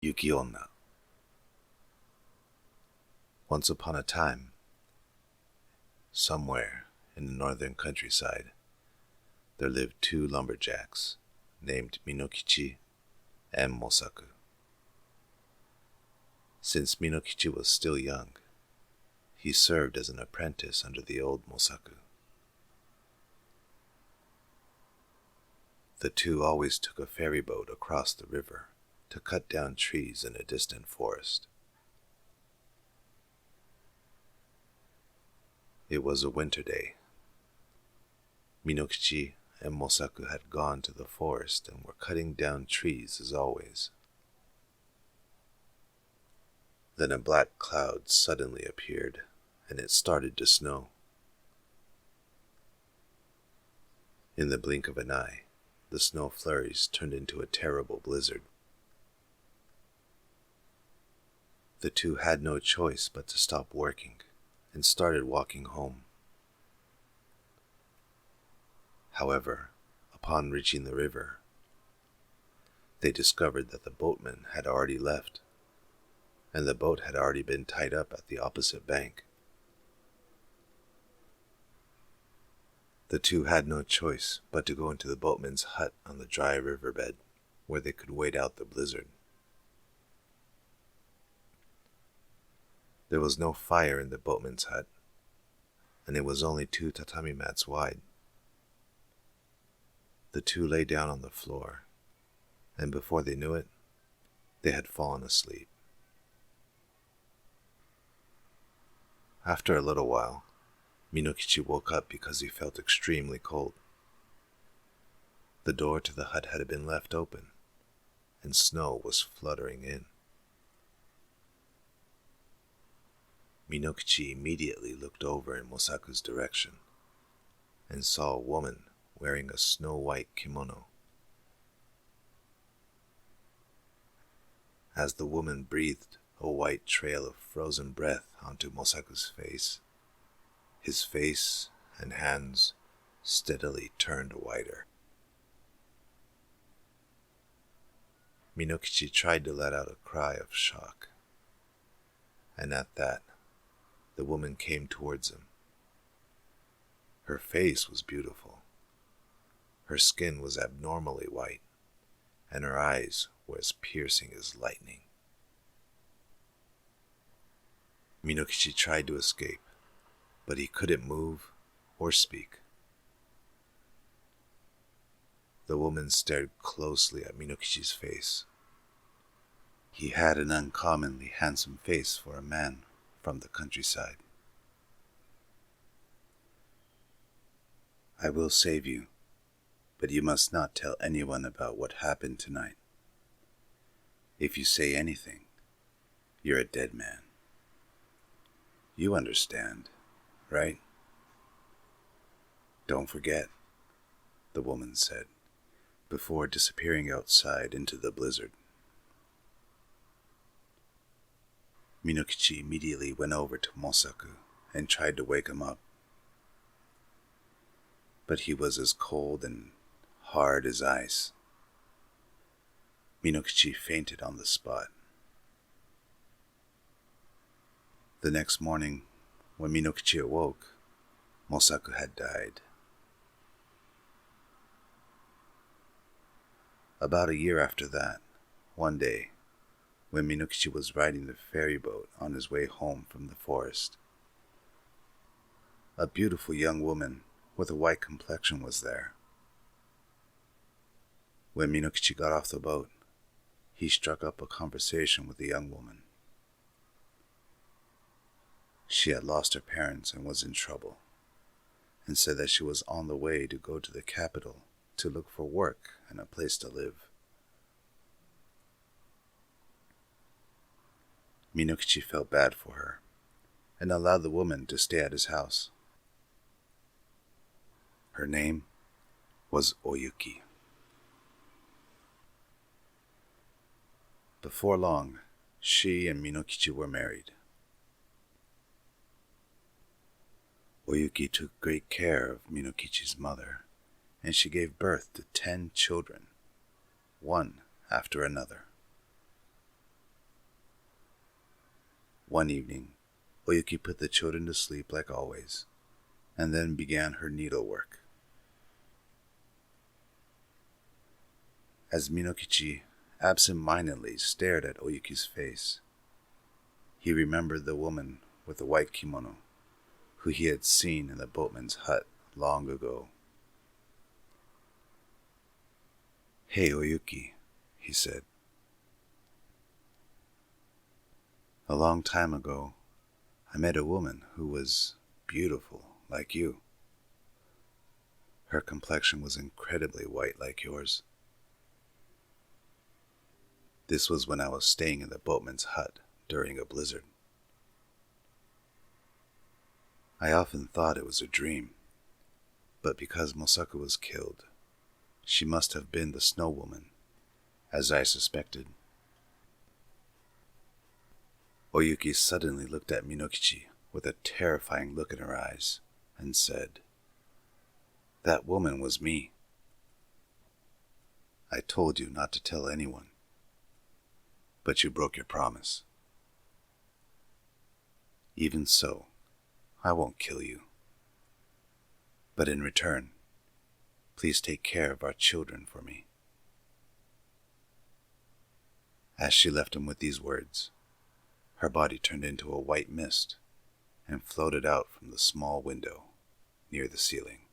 Yuki-onna. Once upon a time, somewhere in the northern countryside, there lived two lumberjacks named Minokichi and Mosaku. Since Minokichi was still young, he served as an apprentice under the old Mosaku. The two always took a ferry boat across the river to cut down trees in a distant forest. It was a winter day. Minokichi and Mosaku had gone to the forest and were cutting down trees as always. Then a black cloud suddenly appeared, and it started to snow. In the blink of an eye, the snow flurries turned into a terrible blizzard. The two had no choice but to stop working and started walking home. However, upon reaching the river, they discovered that the boatman had already left, and the boat had already been tied up at the opposite bank. The two had no choice but to go into the boatman's hut on the dry riverbed, where they could wait out the blizzard. There was no fire in the boatman's hut, and it was only 2 tatami mats wide. The two lay down on the floor, and before they knew it, they had fallen asleep. After a little while, Minokichi woke up because he felt extremely cold. The door to the hut had been left open, and snow was fluttering in. Minokichi immediately looked over in Mosaku's direction and saw a woman wearing a snow-white kimono. As the woman breathed a white trail of frozen breath onto Mosaku's face, his face and hands steadily turned whiter. Minokichi tried to let out a cry of shock, and at that, the woman came towards him. Her face was beautiful. Her skin was abnormally white, and her eyes were as piercing as lightning. Minokichi tried to escape, but he couldn't move or speak. The woman stared closely at Minokichi's face. He had an uncommonly handsome face for a man from the countryside. "I will save you, but you must not tell anyone about what happened tonight. If you say anything, you're a dead man. You understand, right?" "Don't forget," the woman said, before disappearing outside into the blizzard. Minokichi immediately went over to Mosaku and tried to wake him up. But he was as cold and hard as ice. Minokichi fainted on the spot. The next morning, when Minokichi awoke, Mosaku had died. About a year after that, one day, when Minokichi was riding the ferry boat on his way home from the forest, a beautiful young woman with a white complexion was there. When Minokichi got off the boat, he struck up a conversation with the young woman. She had lost her parents and was in trouble, and said that she was on the way to go to the capital to look for work and a place to live. Minokichi felt bad for her and allowed the woman to stay at his house. Her name was Oyuki. Before long, she and Minokichi were married. Oyuki took great care of Minokichi's mother, and she gave birth to 10 children, one after another. One evening, Oyuki put the children to sleep like always, and then began her needlework. As Minokichi absent-mindedly stared at Oyuki's face, he remembered the woman with the white kimono, who he had seen in the boatman's hut long ago. "Hey, Oyuki," he said. "A long time ago, I met a woman who was beautiful like you. Her complexion was incredibly white like yours. This was when I was staying in the boatman's hut during a blizzard. I often thought it was a dream, but because Mosaka was killed, she must have been the snow woman, as I suspected." Oyuki suddenly looked at Minokichi with a terrifying look in her eyes and said, "That woman was me. I told you not to tell anyone, but you broke your promise. Even so, I won't kill you. But in return, please take care of our children for me." As she left him with these words, her body turned into a white mist and floated out from the small window near the ceiling.